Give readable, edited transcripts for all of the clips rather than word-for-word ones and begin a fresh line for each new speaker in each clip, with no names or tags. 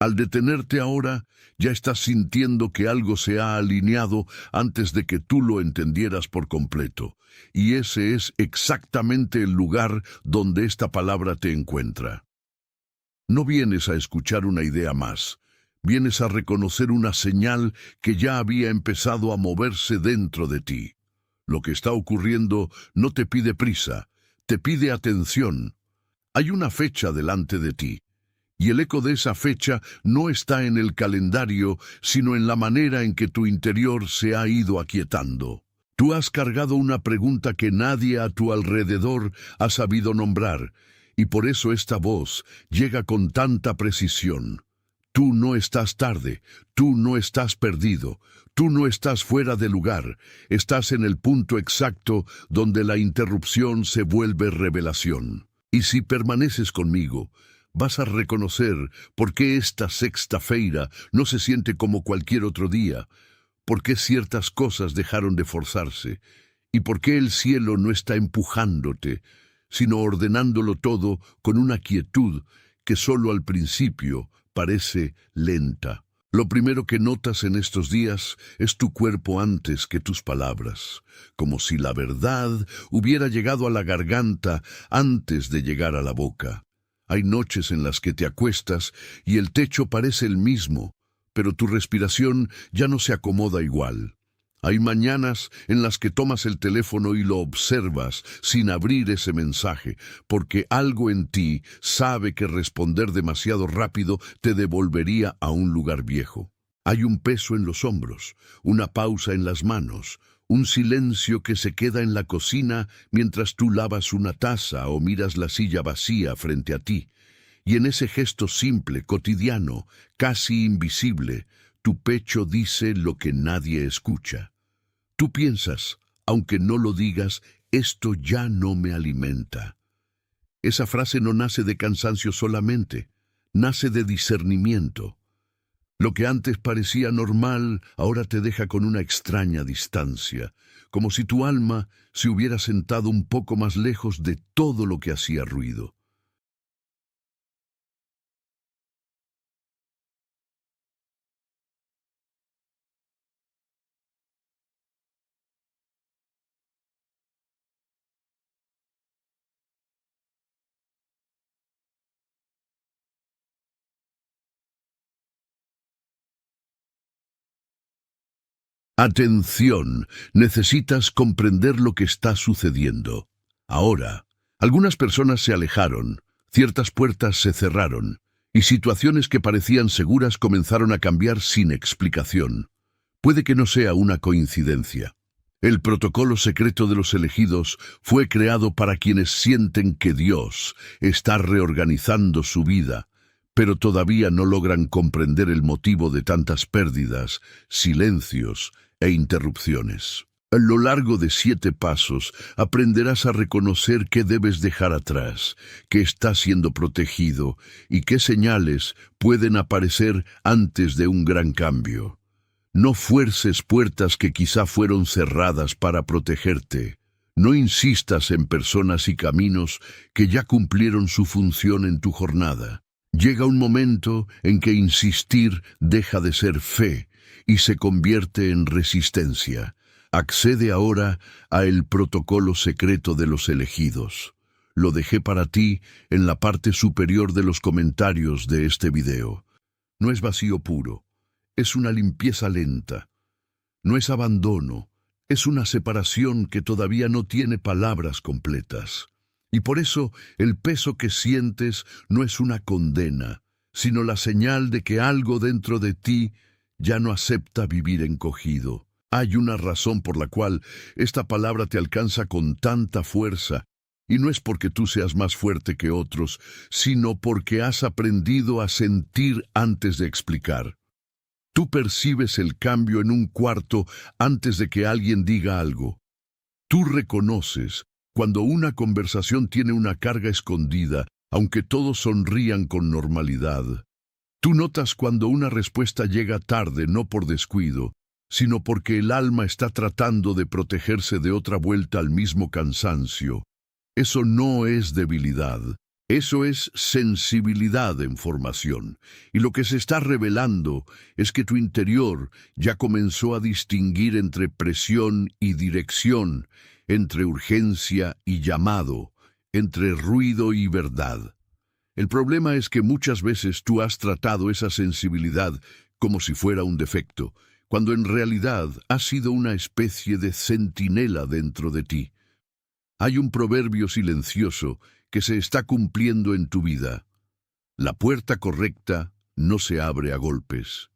Al detenerte ahora, ya estás sintiendo que algo se ha alineado antes de que tú lo entendieras por completo. Y ese es exactamente el lugar donde esta palabra te encuentra. No vienes a escuchar una idea más. Vienes a reconocer una señal que ya había empezado a moverse dentro de ti. Lo que está ocurriendo no te pide prisa, te pide atención. Hay una fecha delante de ti. Y el eco de esa fecha no está en el calendario, sino en la manera en que tu interior se ha ido aquietando. Tú has cargado una pregunta que nadie a tu alrededor ha sabido nombrar, y por eso esta voz llega con tanta precisión. Tú no estás tarde, tú no estás perdido, tú no estás fuera de lugar, estás en el punto exacto donde la interrupción se vuelve revelación. Y si permaneces conmigo, vas a reconocer por qué esta sexta-feira no se siente como cualquier otro día, por qué ciertas cosas dejaron de forzarse, y por qué el cielo no está empujándote, sino ordenándolo todo con una quietud que solo al principio parece lenta. Lo primero que notas en estos días es tu cuerpo antes que tus palabras, como si la verdad hubiera llegado a la garganta antes de llegar a la boca. Hay noches en las que te acuestas y el techo parece el mismo, pero tu respiración ya no se acomoda igual. Hay mañanas en las que tomas el teléfono y lo observas sin abrir ese mensaje, porque algo en ti sabe que responder demasiado rápido te devolvería a un lugar viejo. Hay un peso en los hombros, una pausa en las manos, un silencio que se queda en la cocina mientras tú lavas una taza o miras la silla vacía frente a ti. Y en ese gesto simple, cotidiano, casi invisible, tu pecho dice lo que nadie escucha. Tú piensas, aunque no lo digas, esto ya no me alimenta. Esa frase no nace de cansancio solamente, nace de discernimiento. Lo que antes parecía normal, ahora te deja con una extraña distancia, como si tu alma se hubiera sentado un poco más lejos de todo lo que hacía ruido. Atención, necesitas comprender lo que está sucediendo. Ahora, algunas personas se alejaron, ciertas puertas se cerraron, y situaciones que parecían seguras comenzaron a cambiar sin explicación. Puede que no sea una coincidencia. El protocolo secreto de los elegidos fue creado para quienes sienten que Dios está reorganizando su vida, pero todavía no logran comprender el motivo de tantas pérdidas, silencios e interrupciones. A lo largo de 7 pasos aprenderás a reconocer qué debes dejar atrás, qué está siendo protegido y qué señales pueden aparecer antes de un gran cambio. No fuerces puertas que quizá fueron cerradas para protegerte. No insistas en personas y caminos que ya cumplieron su función en tu jornada. Llega un momento en que insistir deja de ser fe y se convierte en resistencia. Accede ahora a el protocolo secreto de los elegidos. Lo dejé para ti en la parte superior de los comentarios de este video. No es vacío puro, es una limpieza lenta. No es abandono, es una separación que todavía no tiene palabras completas. Y por eso el peso que sientes no es una condena, sino la señal de que algo dentro de ti ya no acepta vivir encogido. Hay una razón por la cual esta palabra te alcanza con tanta fuerza, y no es porque tú seas más fuerte que otros, sino porque has aprendido a sentir antes de explicar. Tú percibes el cambio en un cuarto antes de que alguien diga algo. Tú reconoces cuando una conversación tiene una carga escondida, aunque todos sonrían con normalidad. Tú notas cuando una respuesta llega tarde, no por descuido, sino porque el alma está tratando de protegerse de otra vuelta al mismo cansancio. Eso no es debilidad, Eso es sensibilidad en formación, y lo que se está revelando es que tu interior ya comenzó a distinguir entre presión y dirección, entre urgencia y llamado, entre ruido y verdad. El problema es que muchas veces tú has tratado esa sensibilidad como si fuera un defecto, cuando en realidad ha sido una especie de centinela dentro de ti. Hay un proverbio silencioso que se está cumpliendo en tu vida. La puerta correcta no se abre a golpes.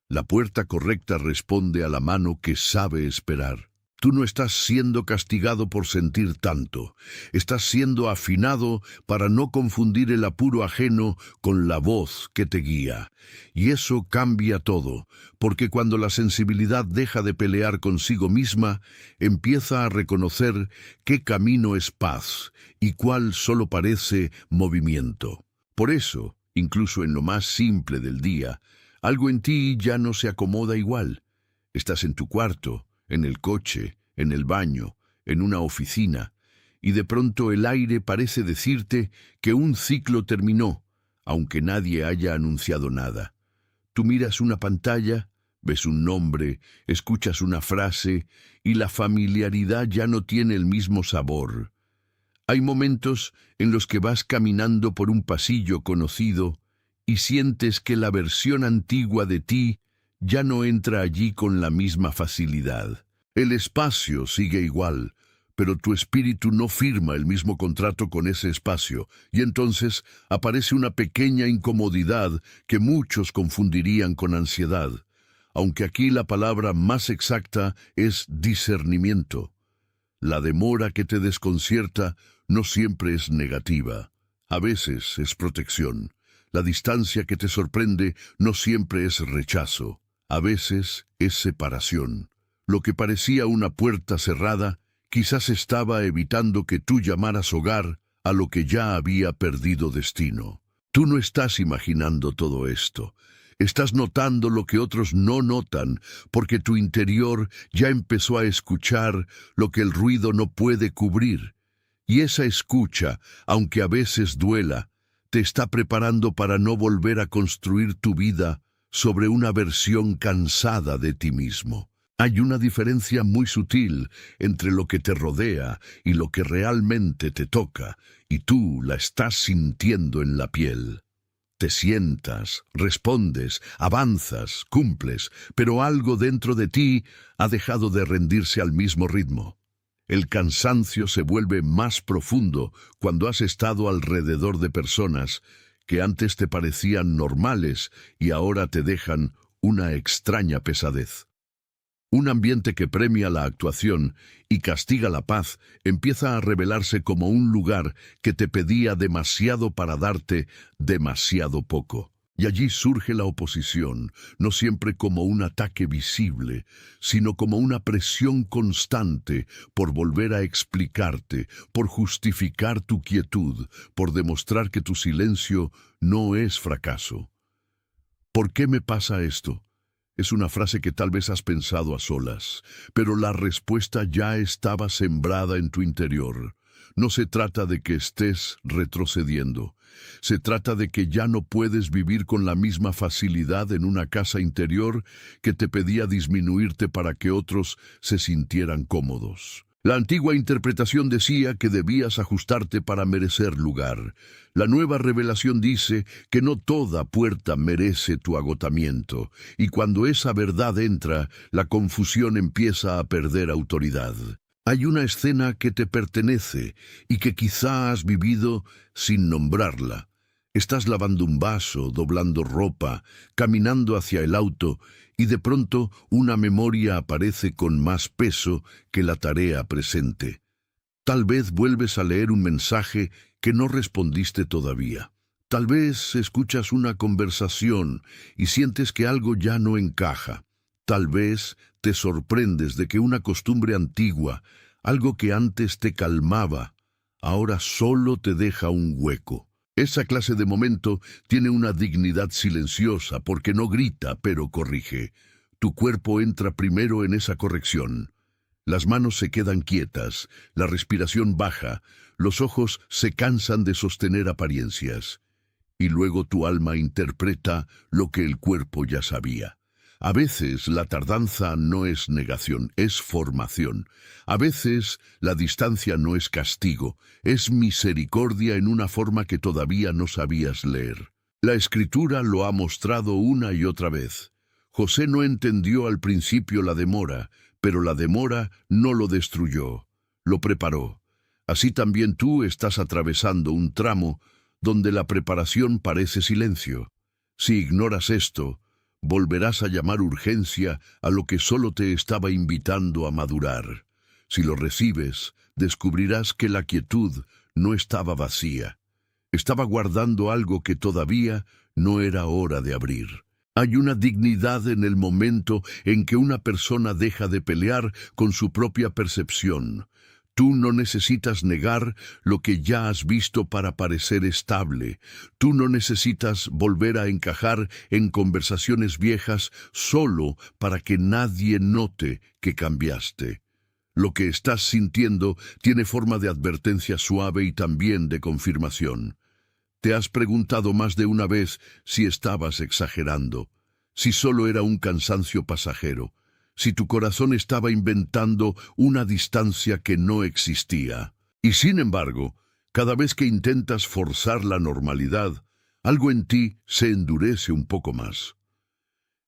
La puerta correcta responde a la mano que sabe esperar. Tú no estás siendo castigado por sentir tanto. Estás siendo afinado para no confundir el apuro ajeno con la voz que te guía. Y eso cambia todo, porque cuando la sensibilidad deja de pelear consigo misma, empieza a reconocer qué camino es paz y cuál solo parece movimiento. Por eso, incluso en lo más simple del día, algo en ti ya no se acomoda igual. Estás en tu cuarto, en el coche, en el baño, en una oficina, y de pronto el aire parece decirte que un ciclo terminó, aunque nadie haya anunciado nada. Tú miras una pantalla, ves un nombre, escuchas una frase, y la familiaridad ya no tiene el mismo sabor. Hay momentos en los que vas caminando por un pasillo conocido y sientes que la versión antigua de ti ya no entra allí con la misma facilidad. El espacio sigue igual, pero tu espíritu no firma el mismo contrato con ese espacio, y entonces aparece una pequeña incomodidad que muchos confundirían con ansiedad, aunque aquí la palabra más exacta es discernimiento. La demora que te desconcierta no siempre es negativa, a veces es protección. La distancia que te sorprende no siempre es rechazo, a veces es separación. Lo que parecía una puerta cerrada, quizás estaba evitando que tú llamaras hogar a lo que ya había perdido destino. Tú no estás imaginando todo esto. Estás notando lo que otros no notan, porque tu interior ya empezó a escuchar lo que el ruido no puede cubrir. Y esa escucha, aunque a veces duela, te está preparando para no volver a construir tu vida sobre una versión cansada de ti mismo. Hay una diferencia muy sutil entre lo que te rodea y lo que realmente te toca, y tú la estás sintiendo en la piel. Te sientas, respondes, avanzas, cumples, pero algo dentro de ti ha dejado de rendirse al mismo ritmo. El cansancio se vuelve más profundo cuando has estado alrededor de personas que antes te parecían normales y ahora te dejan una extraña pesadez. Un ambiente que premia la actuación y castiga la paz empieza a revelarse como un lugar que te pedía demasiado para darte demasiado poco. Y allí surge la oposición, no siempre como un ataque visible, sino como una presión constante por volver a explicarte, por justificar tu quietud, por demostrar que tu silencio no es fracaso. ¿Por qué me pasa esto? Es una frase que tal vez has pensado a solas, pero la respuesta ya estaba sembrada en tu interior. No se trata de que estés retrocediendo. Se trata de que ya no puedes vivir con la misma facilidad en una casa interior que te pedía disminuirte para que otros se sintieran cómodos. La antigua interpretación decía que debías ajustarte para merecer lugar. La nueva revelación dice que no toda puerta merece tu agotamiento, y cuando esa verdad entra, la confusión empieza a perder autoridad. Hay una escena que te pertenece y que quizá has vivido sin nombrarla. Estás lavando un vaso, doblando ropa, caminando hacia el auto, y de pronto una memoria aparece con más peso que la tarea presente. Tal vez vuelves a leer un mensaje que no respondiste todavía. Tal vez escuchas una conversación y sientes que algo ya no encaja. Tal vez te sorprendes de que una costumbre antigua, algo que antes te calmaba, ahora solo te deja un hueco. Esa clase de momento tiene una dignidad silenciosa porque no grita, pero corrige. Tu cuerpo entra primero en esa corrección. Las manos se quedan quietas, la respiración baja, los ojos se cansan de sostener apariencias. Y luego tu alma interpreta lo que el cuerpo ya sabía. A veces la tardanza no es negación, es formación. A veces la distancia no es castigo, es misericordia en una forma que todavía no sabías leer. La Escritura lo ha mostrado una y otra vez. José no entendió al principio la demora, pero la demora no lo destruyó, lo preparó. Así también tú estás atravesando un tramo donde la preparación parece silencio. Si ignoras esto, volverás a llamar urgencia a lo que solo te estaba invitando a madurar. Si lo recibes, descubrirás que la quietud no estaba vacía. Estaba guardando algo que todavía no era hora de abrir. Hay una dignidad en el momento en que una persona deja de pelear con su propia percepción. Tú no necesitas negar lo que ya has visto para parecer estable. Tú no necesitas volver a encajar en conversaciones viejas solo para que nadie note que cambiaste. Lo que estás sintiendo tiene forma de advertencia suave y también de confirmación. Te has preguntado más de una vez si estabas exagerando, si solo era un cansancio pasajero, si tu corazón estaba inventando una distancia que no existía. Y sin embargo, cada vez que intentas forzar la normalidad, algo en ti se endurece un poco más.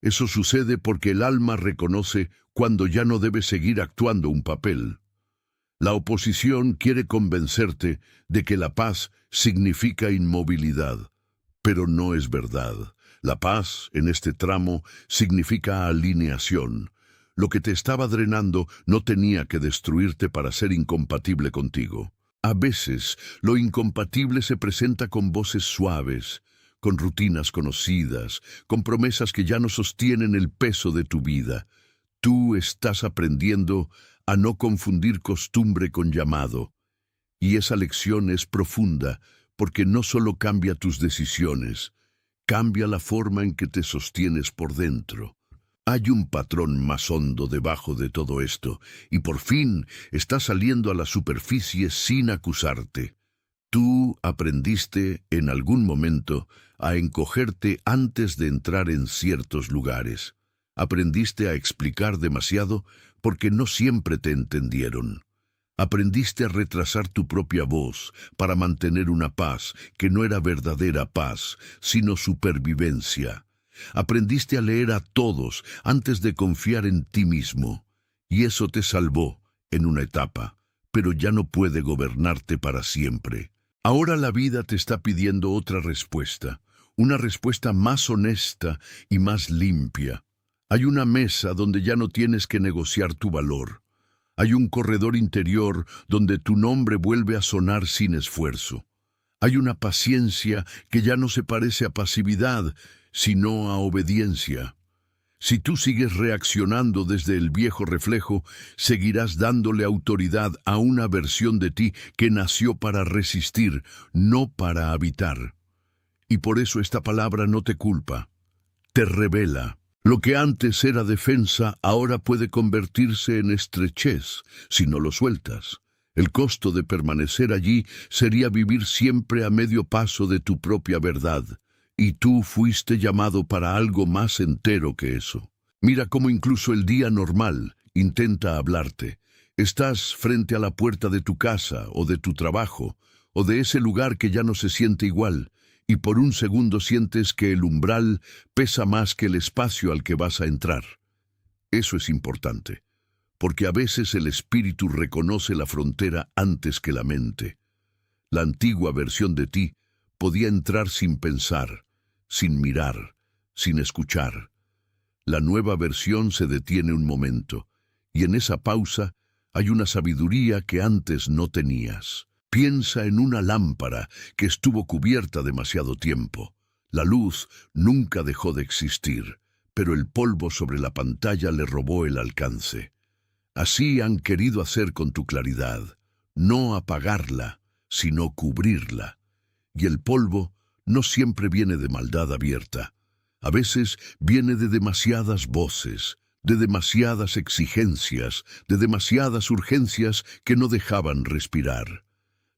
Eso sucede porque el alma reconoce cuando ya no debe seguir actuando un papel. La oposición quiere convencerte de que la paz significa inmovilidad, pero no es verdad. La paz, en este tramo, significa alineación. Lo que te estaba drenando no tenía que destruirte para ser incompatible contigo. A veces, lo incompatible se presenta con voces suaves, con rutinas conocidas, con promesas que ya no sostienen el peso de tu vida. Tú estás aprendiendo a no confundir costumbre con llamado. Y esa lección es profunda, porque no solo cambia tus decisiones, cambia la forma en que te sostienes por dentro. Hay un patrón más hondo debajo de todo esto, y por fin está saliendo a la superficie sin acusarte. Tú aprendiste en algún momento a encogerte antes de entrar en ciertos lugares. Aprendiste a explicar demasiado porque no siempre te entendieron. Aprendiste a retrasar tu propia voz para mantener una paz que no era verdadera paz, sino supervivencia. Aprendiste a leer a todos antes de confiar en ti mismo, y eso te salvó en una etapa, pero ya no puede gobernarte para siempre. Ahora la vida te está pidiendo otra respuesta, una respuesta más honesta y más limpia. Hay una mesa donde ya no tienes que negociar tu valor. Hay un corredor interior donde tu nombre vuelve a sonar sin esfuerzo. Hay una paciencia que ya no se parece a pasividad, sino a obediencia. Si tú sigues reaccionando desde el viejo reflejo, seguirás dándole autoridad a una versión de ti que nació para resistir, no para habitar. Y por eso esta palabra no te culpa, te revela. Lo que antes era defensa ahora puede convertirse en estrechez si no lo sueltas. El costo de permanecer allí sería vivir siempre a medio paso de tu propia verdad. Y tú fuiste llamado para algo más entero que eso. Mira cómo incluso el día normal intenta hablarte. Estás frente a la puerta de tu casa o de tu trabajo o de ese lugar que ya no se siente igual, y por un segundo sientes que el umbral pesa más que el espacio al que vas a entrar. Eso es importante, porque a veces el espíritu reconoce la frontera antes que la mente. La antigua versión de ti podía entrar sin pensar, sin mirar, sin escuchar. La nueva versión se detiene un momento, y en esa pausa hay una sabiduría que antes no tenías. Piensa en una lámpara que estuvo cubierta demasiado tiempo. La luz nunca dejó de existir, pero el polvo sobre la pantalla le robó el alcance. Así han querido hacer con tu claridad, no apagarla, sino cubrirla. Y el polvo no siempre viene de maldad abierta. A veces viene de demasiadas voces, de demasiadas exigencias, de demasiadas urgencias que no dejaban respirar.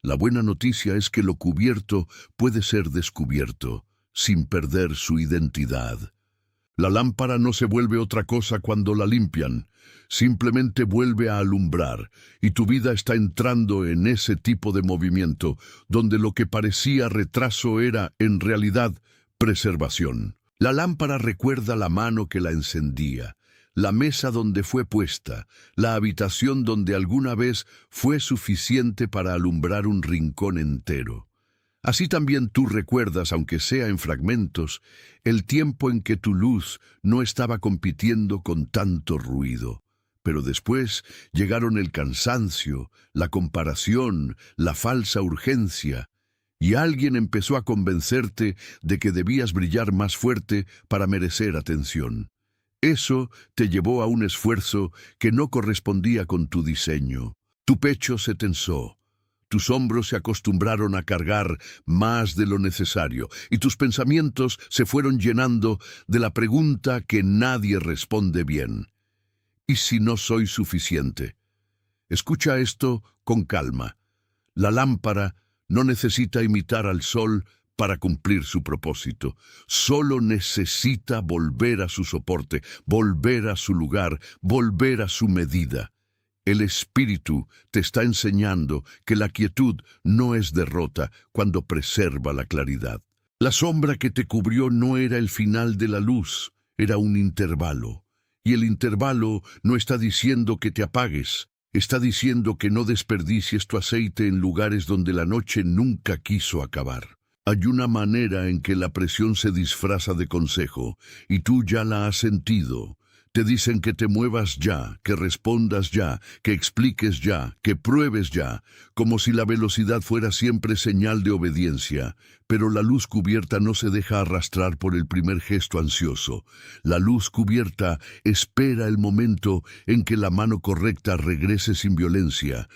La buena noticia es que lo cubierto puede ser descubierto, sin perder su identidad. La lámpara no se vuelve otra cosa cuando la limpian, simplemente vuelve a alumbrar, y tu vida está entrando en ese tipo de movimiento, donde lo que parecía retraso era, en realidad, preservación. La lámpara recuerda la mano que la encendía, la mesa donde fue puesta, la habitación donde alguna vez fue suficiente para alumbrar un rincón entero. Así también tú recuerdas, aunque sea en fragmentos, el tiempo en que tu luz no estaba compitiendo con tanto ruido. Pero después llegaron el cansancio, la comparación, la falsa urgencia, y alguien empezó a convencerte de que debías brillar más fuerte para merecer atención. Eso te llevó a un esfuerzo que no correspondía con tu diseño. Tu pecho se tensó. Tus hombros se acostumbraron a cargar más de lo necesario y tus pensamientos se fueron llenando de la pregunta que nadie responde bien. ¿Y si no soy suficiente? Escucha esto con calma. La lámpara no necesita imitar al sol para cumplir su propósito. Solo necesita volver a su soporte, volver a su lugar, volver a su medida. El Espíritu te está enseñando que la quietud no es derrota cuando preserva la claridad. La sombra que te cubrió no era el final de la luz, era un intervalo. Y el intervalo no está diciendo que te apagues, está diciendo que no desperdicies tu aceite en lugares donde la noche nunca quiso acabar. Hay una manera en que la presión se disfraza de consejo, y tú ya la has sentido. Te dicen que te muevas ya, que respondas ya, que expliques ya, que pruebes ya, como si la velocidad fuera siempre señal de obediencia. Pero la luz cubierta no se deja arrastrar por el primer gesto ansioso. La luz cubierta espera el momento en que la mano correcta regrese sin violencia.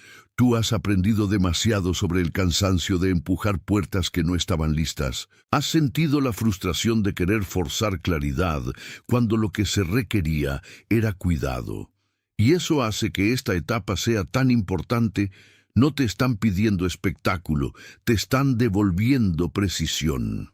Tú has aprendido demasiado sobre el cansancio de empujar puertas que no estaban listas. Has sentido la frustración de querer forzar claridad cuando lo que se requería era cuidado. Y eso hace que esta etapa sea tan importante. No te están pidiendo espectáculo, te están devolviendo precisión.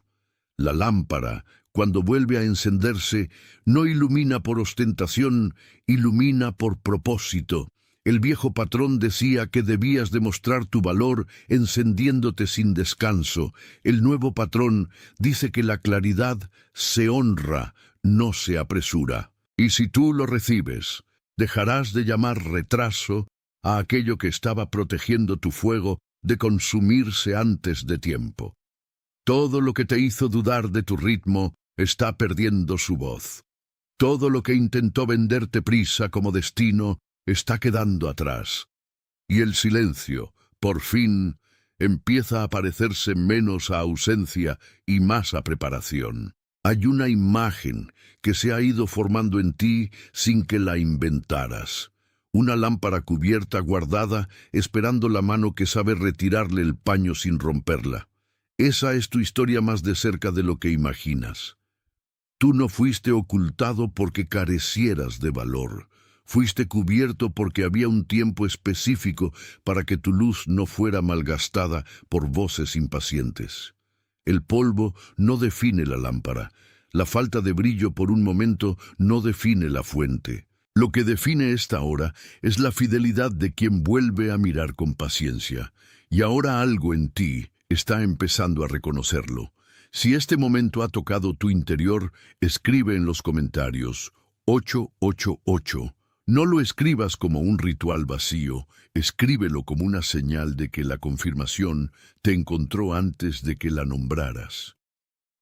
La lámpara, cuando vuelve a encenderse, no ilumina por ostentación, ilumina por propósito. El viejo patrón decía que debías demostrar tu valor encendiéndote sin descanso. El nuevo patrón dice que la claridad se honra, no se apresura. Y si tú lo recibes, dejarás de llamar retraso a aquello que estaba protegiendo tu fuego de consumirse antes de tiempo. Todo lo que te hizo dudar de tu ritmo está perdiendo su voz. Todo lo que intentó venderte prisa como destino está quedando atrás. Y el silencio, por fin, empieza a parecerse menos a ausencia y más a preparación. Hay una imagen que se ha ido formando en ti sin que la inventaras. Una lámpara cubierta guardada, esperando la mano que sabe retirarle el paño sin romperla. Esa es tu historia más de cerca de lo que imaginas. Tú no fuiste ocultado porque carecieras de valor. Fuiste cubierto porque había un tiempo específico para que tu luz no fuera malgastada por voces impacientes. El polvo no define la lámpara. La falta de brillo por un momento no define la fuente. Lo que define esta hora es la fidelidad de quien vuelve a mirar con paciencia. Y ahora algo en ti está empezando a reconocerlo. Si este momento ha tocado tu interior, escribe en los comentarios 888. No lo escribas como un ritual vacío, escríbelo como una señal de que la confirmación te encontró antes de que la nombraras.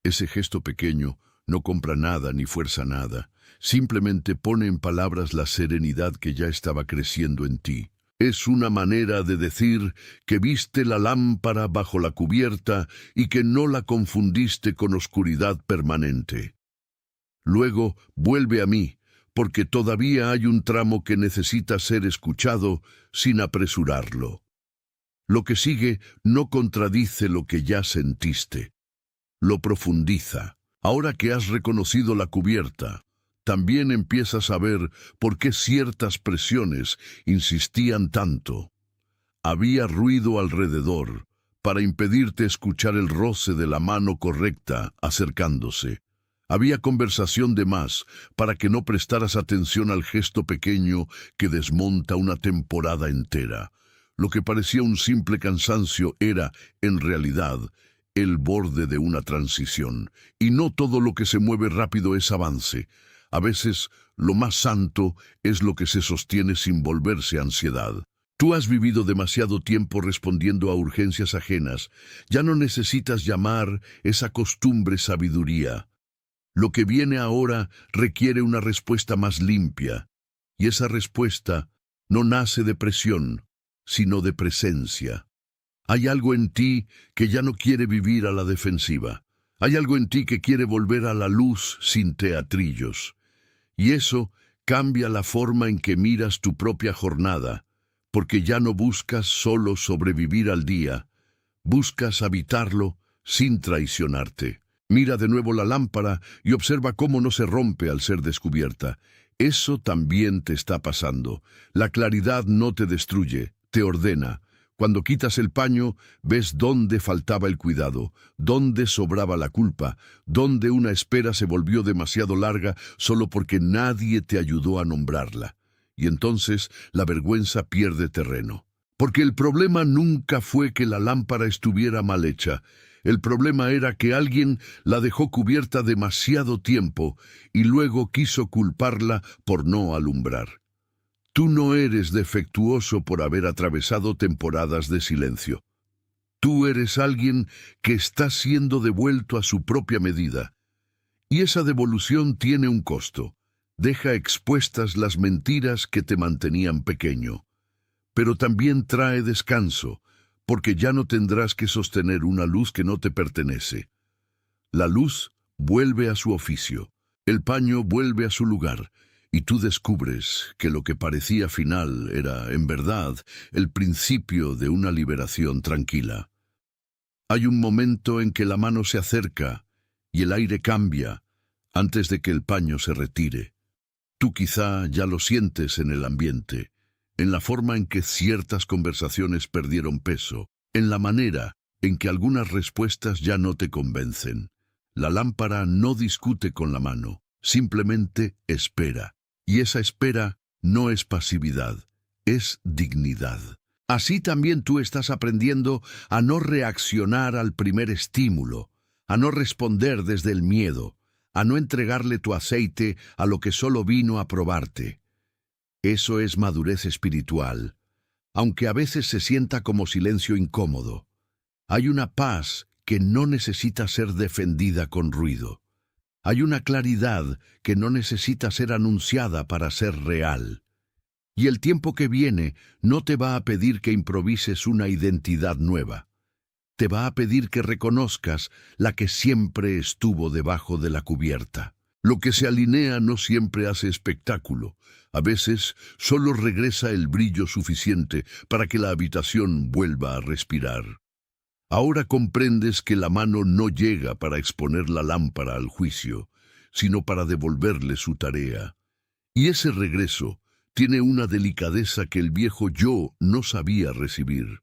Ese gesto pequeño no compra nada ni fuerza nada, simplemente pone en palabras la serenidad que ya estaba creciendo en ti. Es una manera de decir que viste la lámpara bajo la cubierta y que no la confundiste con oscuridad permanente. Luego, vuelve a mí, porque todavía hay un tramo que necesita ser escuchado sin apresurarlo. Lo que sigue no contradice lo que ya sentiste, lo profundiza. Ahora que has reconocido la cubierta, También empiezas a ver por qué ciertas presiones insistían tanto. Había ruido alrededor para impedirte escuchar el roce de la mano correcta acercándose. Había conversación de más para que no prestaras atención al gesto pequeño que desmonta una temporada entera. Lo que parecía un simple cansancio era, en realidad, el borde de una transición. Y no todo lo que se mueve rápido es avance. A veces, lo más santo es lo que se sostiene sin volverse ansiedad. Tú has vivido demasiado tiempo respondiendo a urgencias ajenas. Ya no necesitas llamar esa costumbre sabiduría. Lo que viene ahora requiere una respuesta más limpia. Y esa respuesta no nace de presión, sino de presencia. Hay algo en ti que ya no quiere vivir a la defensiva. Hay algo en ti que quiere volver a la luz sin teatrillos. Y eso cambia la forma en que miras tu propia jornada, porque ya no buscas solo sobrevivir al día, buscas habitarlo sin traicionarte. Mira de nuevo la lámpara y observa cómo no se rompe al ser descubierta. Eso también te está pasando. La claridad no te destruye, te ordena. Cuando quitas el paño, ves dónde faltaba el cuidado, dónde sobraba la culpa, dónde una espera se volvió demasiado larga solo porque nadie te ayudó a nombrarla. Y entonces la vergüenza pierde terreno. Porque el problema nunca fue que la lámpara estuviera mal hecha. El problema era que alguien la dejó cubierta demasiado tiempo y luego quiso culparla por no alumbrar. Tú no eres defectuoso por haber atravesado temporadas de silencio. Tú eres alguien que está siendo devuelto a su propia medida. Y esa devolución tiene un costo. Deja expuestas las mentiras que te mantenían pequeño. Pero también trae descanso, porque ya no tendrás que sostener una luz que no te pertenece. La luz vuelve a su oficio, el paño vuelve a su lugar, y tú descubres que lo que parecía final era, en verdad, el principio de una liberación tranquila. Hay un momento en que la mano se acerca y el aire cambia antes de que el paño se retire. Tú quizá ya lo sientes en el ambiente, en la forma en que ciertas conversaciones perdieron peso, en la manera en que algunas respuestas ya no te convencen. La lámpara no discute con la mano, simplemente espera. Y esa espera no es pasividad, es dignidad. Así también tú estás aprendiendo a no reaccionar al primer estímulo, a no responder desde el miedo, a no entregarle tu aceite a lo que solo vino a probarte. Eso es madurez espiritual, aunque a veces se sienta como silencio incómodo. Hay una paz que no necesita ser defendida con ruido. Hay una claridad que no necesita ser anunciada para ser real. Y el tiempo que viene no te va a pedir que improvises una identidad nueva. Te va a pedir que reconozcas la que siempre estuvo debajo de la cubierta. Lo que se alinea no siempre hace espectáculo. A veces solo regresa el brillo suficiente para que la habitación vuelva a respirar. Ahora comprendes que la mano no llega para exponer la lámpara al juicio, sino para devolverle su tarea. Y ese regreso tiene una delicadeza que el viejo yo no sabía recibir.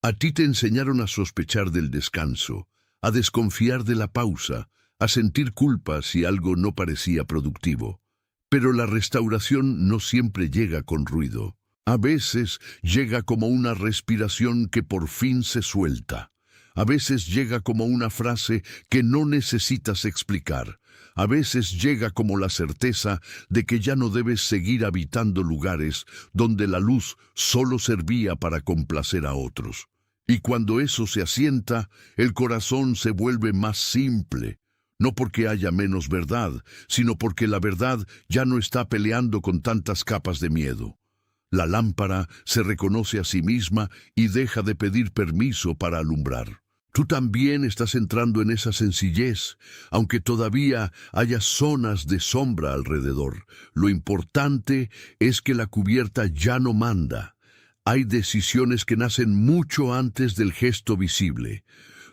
A ti te enseñaron a sospechar del descanso, a desconfiar de la pausa, a sentir culpa si algo no parecía productivo. Pero la restauración no siempre llega con ruido. A veces llega como una respiración que por fin se suelta. A veces llega como una frase que no necesitas explicar. A veces llega como la certeza de que ya no debes seguir habitando lugares donde la luz solo servía para complacer a otros. Y cuando eso se asienta, el corazón se vuelve más simple. No porque haya menos verdad, sino porque la verdad ya no está peleando con tantas capas de miedo. La lámpara se reconoce a sí misma y deja de pedir permiso para alumbrar. Tú también estás entrando en esa sencillez, aunque todavía haya zonas de sombra alrededor. Lo importante es que la cubierta ya no manda. Hay decisiones que nacen mucho antes del gesto visible.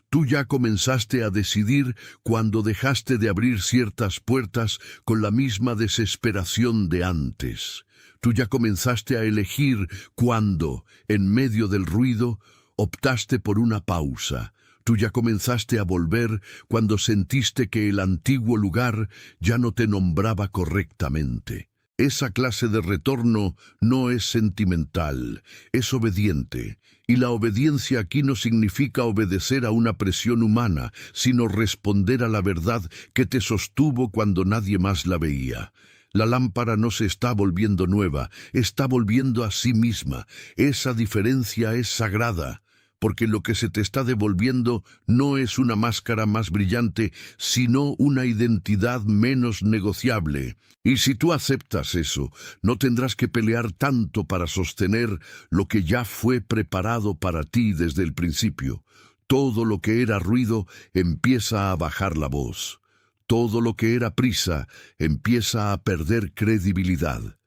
Tú ya comenzaste a decidir cuando dejaste de abrir ciertas puertas con la misma desesperación de antes. Tú ya comenzaste a elegir cuando, en medio del ruido, optaste por una pausa. Tú ya comenzaste a volver cuando sentiste que el antiguo lugar ya no te nombraba correctamente. Esa clase de retorno no es sentimental, es obediente. Y la obediencia aquí no significa obedecer a una presión humana, sino responder a la verdad que te sostuvo cuando nadie más la veía. La lámpara no se está volviendo nueva, está volviendo a sí misma. Esa diferencia es sagrada, porque lo que se te está devolviendo no es una máscara más brillante, sino una identidad menos negociable. Y si tú aceptas eso, no tendrás que pelear tanto para sostener lo que ya fue preparado para ti desde el principio. Todo lo que era ruido empieza a bajar la voz. Todo lo que era prisa empieza a perder credibilidad.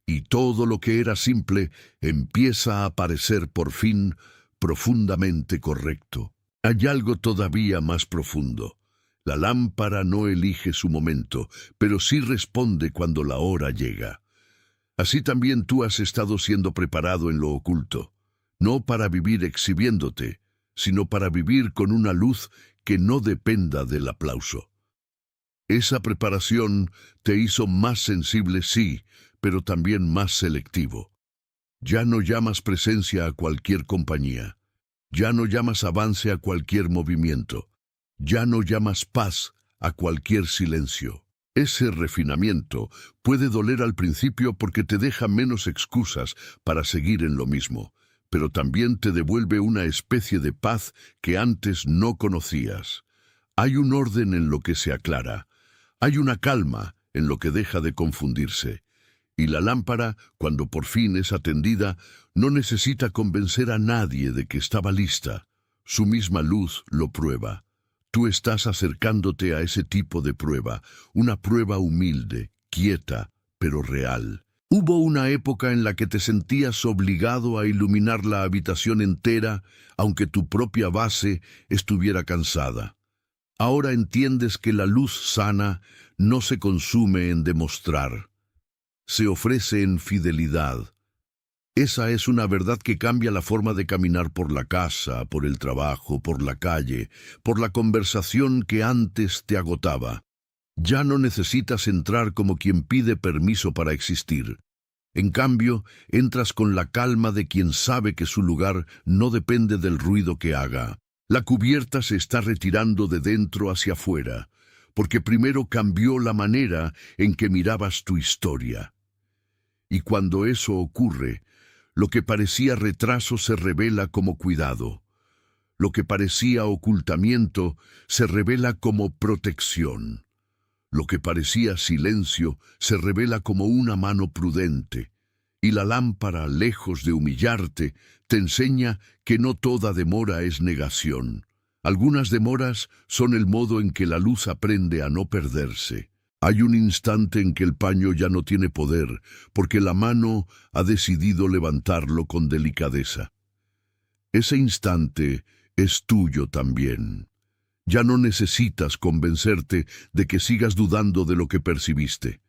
Y todo lo que era simple empieza a parecer por fin profundamente correcto. Hay algo todavía más profundo. La lámpara no elige su momento, pero sí responde cuando la hora llega. Así también tú has estado siendo preparado en lo oculto, no para vivir exhibiéndote, sino para vivir con una luz que no dependa del aplauso. Esa preparación te hizo más sensible, sí, pero también más selectivo. Ya no llamas presencia a cualquier compañía. Ya no llamas avance a cualquier movimiento. Ya no llamas paz a cualquier silencio. Ese refinamiento puede doler al principio porque te deja menos excusas para seguir en lo mismo, pero también te devuelve una especie de paz que antes no conocías. Hay un orden en lo que se aclara. Hay una calma en lo que deja de confundirse. Y la lámpara, cuando por fin es atendida, no necesita convencer a nadie de que estaba lista. Su misma luz lo prueba. Tú estás acercándote a ese tipo de prueba, una prueba humilde, quieta, pero real. Hubo una época en la que te sentías obligado a iluminar la habitación entera, aunque tu propia base estuviera cansada. Ahora entiendes que la luz sana no se consume en demostrar. Se ofrece en fidelidad. Esa es una verdad que cambia la forma de caminar por la casa, por el trabajo, por la calle, por la conversación que antes te agotaba. Ya no necesitas entrar como quien pide permiso para existir. En cambio, entras con la calma de quien sabe que su lugar no depende del ruido que haga. La cubierta se está retirando de dentro hacia afuera, porque primero cambió la manera en que mirabas tu historia. Y cuando eso ocurre, lo que parecía retraso se revela como cuidado. Lo que parecía ocultamiento se revela como protección. Lo que parecía silencio se revela como una mano prudente. Y la lámpara, lejos de humillarte, te enseña que no toda demora es negación. Algunas demoras son el modo en que la luz aprende a no perderse. Hay un instante en que el paño ya no tiene poder, porque la mano ha decidido levantarlo con delicadeza. Ese instante es tuyo también. Ya no necesitas convencerte de que sigas dudando de lo que percibiste.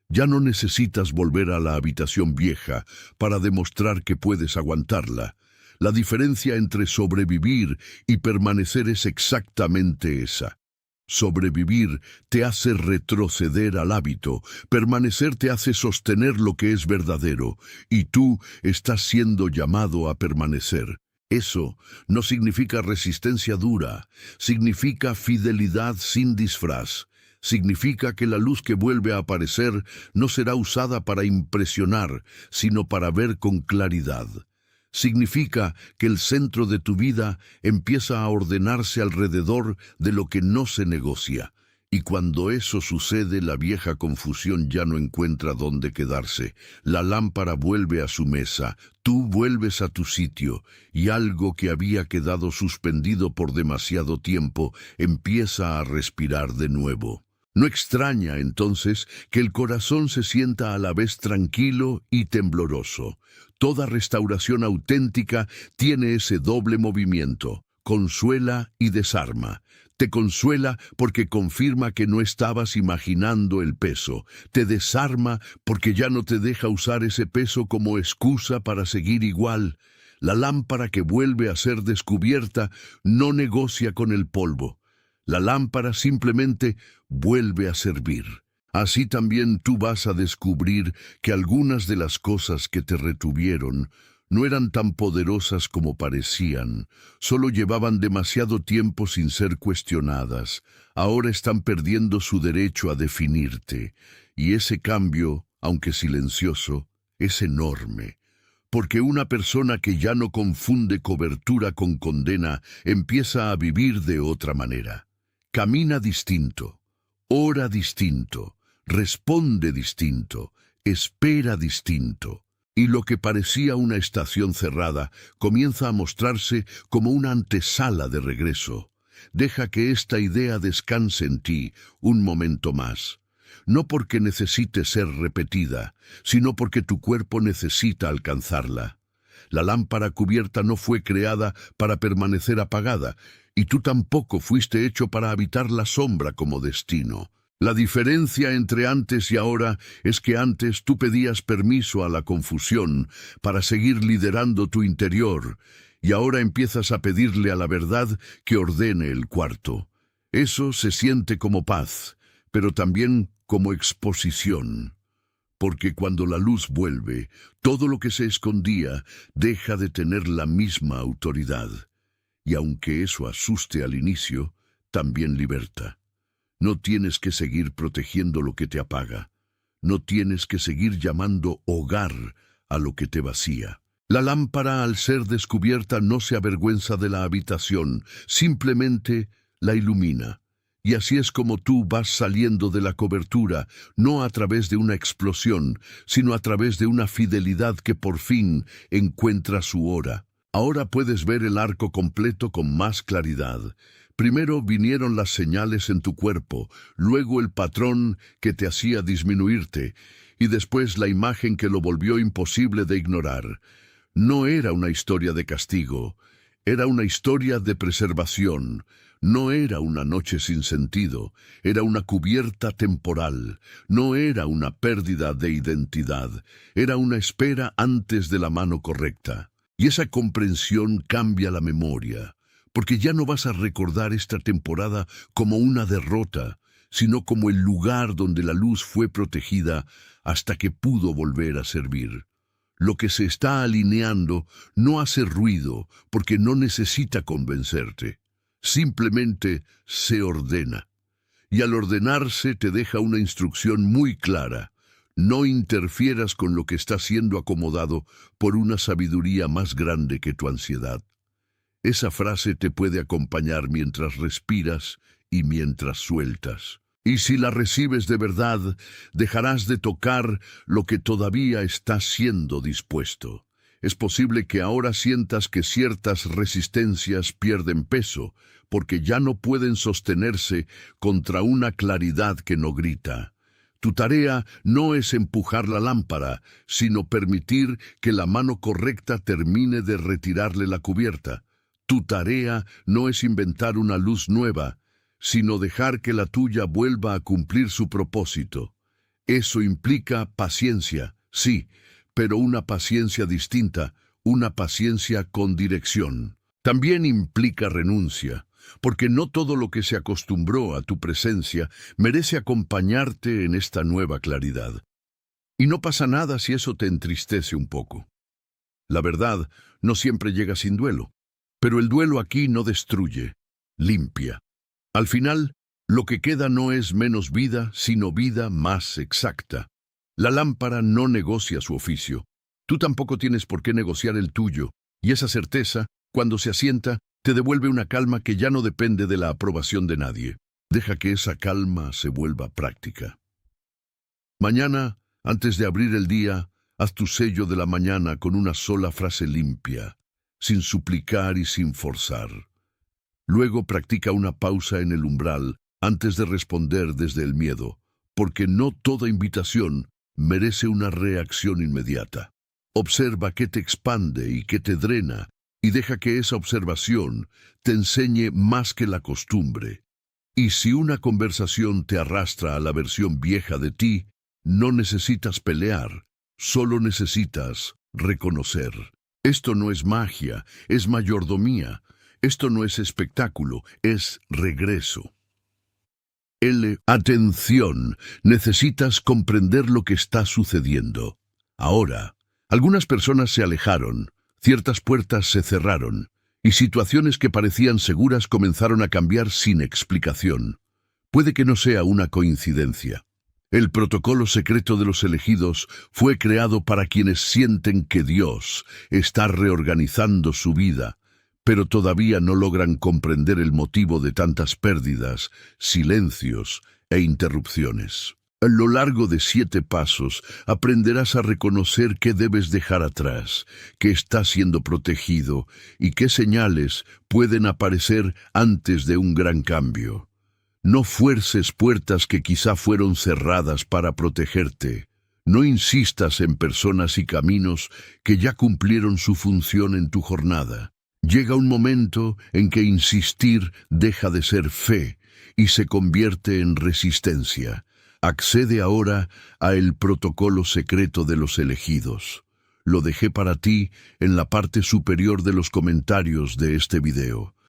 Ya no necesitas volver a la habitación vieja para demostrar que puedes aguantarla. La diferencia entre sobrevivir y permanecer es exactamente esa. Sobrevivir te hace retroceder al hábito, permanecer te hace sostener lo que es verdadero, y tú estás siendo llamado a permanecer. Eso no significa resistencia dura, significa fidelidad sin disfraz. Significa que la luz que vuelve a aparecer no será usada para impresionar, sino para ver con claridad. Significa que el centro de tu vida empieza a ordenarse alrededor de lo que no se negocia. Y cuando eso sucede, la vieja confusión ya no encuentra dónde quedarse. La lámpara vuelve a su mesa, tú vuelves a tu sitio, y algo que había quedado suspendido por demasiado tiempo empieza a respirar de nuevo. No extraña, entonces, que el corazón se sienta a la vez tranquilo y tembloroso. Toda restauración auténtica tiene ese doble movimiento, consuela y desarma. Te consuela porque confirma que no estabas imaginando el peso. Te desarma porque ya no te deja usar ese peso como excusa para seguir igual. La lámpara que vuelve a ser descubierta no negocia con el polvo. La lámpara simplemente vuelve a servir. Así también tú vas a descubrir que algunas de las cosas que te retuvieron no eran tan poderosas como parecían, solo llevaban demasiado tiempo sin ser cuestionadas. Ahora están perdiendo su derecho a definirte, y ese cambio, aunque silencioso, es enorme. Porque una persona que ya no confunde cobertura con condena empieza a vivir de otra manera. Camina distinto, ora distinto, responde distinto, espera distinto. Y lo que parecía una estación cerrada comienza a mostrarse como una antesala de regreso. Deja que esta idea descanse en ti un momento más. No porque necesite ser repetida, sino porque tu cuerpo necesita alcanzarla. La lámpara cubierta no fue creada para permanecer apagada, y tú tampoco fuiste hecho para habitar la sombra como destino. La diferencia entre antes y ahora es que antes tú pedías permiso a la confusión para seguir liderando tu interior, y ahora empiezas a pedirle a la verdad que ordene el cuarto. Eso se siente como paz, pero también como exposición. Porque cuando la luz vuelve, todo lo que se escondía deja de tener la misma autoridad. Y aunque eso asuste al inicio, también liberta. No tienes que seguir protegiendo lo que te apaga. No tienes que seguir llamando hogar a lo que te vacía. La lámpara, al ser descubierta, no se avergüenza de la habitación, simplemente la ilumina. Y así es como tú vas saliendo de la cobertura, no a través de una explosión, sino a través de una fidelidad que por fin encuentra su hora. Ahora puedes ver el arco completo con más claridad. Primero vinieron las señales en tu cuerpo, luego el patrón que te hacía disminuirte, y después la imagen que lo volvió imposible de ignorar. No era una historia de castigo, era una historia de preservación. No era una noche sin sentido, era una cubierta temporal. No era una pérdida de identidad, era una espera antes de la mano correcta. Y esa comprensión cambia la memoria. Porque ya no vas a recordar esta temporada como una derrota, sino como el lugar donde la luz fue protegida hasta que pudo volver a servir. Lo que se está alineando no hace ruido porque no necesita convencerte. Simplemente se ordena. Y al ordenarse te deja una instrucción muy clara. No interfieras con lo que está siendo acomodado por una sabiduría más grande que tu ansiedad. Esa frase te puede acompañar mientras respiras y mientras sueltas. Y si la recibes de verdad, dejarás de tocar lo que todavía está siendo dispuesto. Es posible que ahora sientas que ciertas resistencias pierden peso, porque ya no pueden sostenerse contra una claridad que no grita. Tu tarea no es empujar la lámpara, sino permitir que la mano correcta termine de retirarle la cubierta. Tu tarea no es inventar una luz nueva, sino dejar que la tuya vuelva a cumplir su propósito. Eso implica paciencia, sí, pero una paciencia distinta, una paciencia con dirección. También implica renuncia, porque no todo lo que se acostumbró a tu presencia merece acompañarte en esta nueva claridad. Y no pasa nada si eso te entristece un poco. La verdad no siempre llega sin duelo. Pero el duelo aquí no destruye, limpia. Al final, lo que queda no es menos vida, sino vida más exacta. La lámpara no negocia su oficio. Tú tampoco tienes por qué negociar el tuyo, y esa certeza, cuando se asienta, te devuelve una calma que ya no depende de la aprobación de nadie. Deja que esa calma se vuelva práctica. Mañana, antes de abrir el día, haz tu sello de la mañana con una sola frase limpia, sin suplicar y sin forzar. Luego practica una pausa en el umbral antes de responder desde el miedo, porque no toda invitación merece una reacción inmediata. Observa qué te expande y qué te drena, y deja que esa observación te enseñe más que la costumbre. Y si una conversación te arrastra a la versión vieja de ti, no necesitas pelear, solo necesitas reconocer. Esto no es magia, es mayordomía. Esto no es espectáculo, es regreso. Atención, necesitas comprender lo que está sucediendo. Ahora, algunas personas se alejaron, ciertas puertas se cerraron, y situaciones que parecían seguras comenzaron a cambiar sin explicación. Puede que no sea una coincidencia. El protocolo secreto de los elegidos fue creado para quienes sienten que Dios está reorganizando su vida, pero todavía no logran comprender el motivo de tantas pérdidas, silencios e interrupciones. A lo largo de 7 pasos aprenderás a reconocer qué debes dejar atrás, qué está siendo protegido y qué señales pueden aparecer antes de un gran cambio. No fuerces puertas que quizá fueron cerradas para protegerte. No insistas en personas y caminos que ya cumplieron su función en tu jornada. Llega un momento en que insistir deja de ser fe y se convierte en resistencia. Accede ahora a el protocolo secreto de los elegidos. Lo dejé para ti en la parte superior de los comentarios de este video.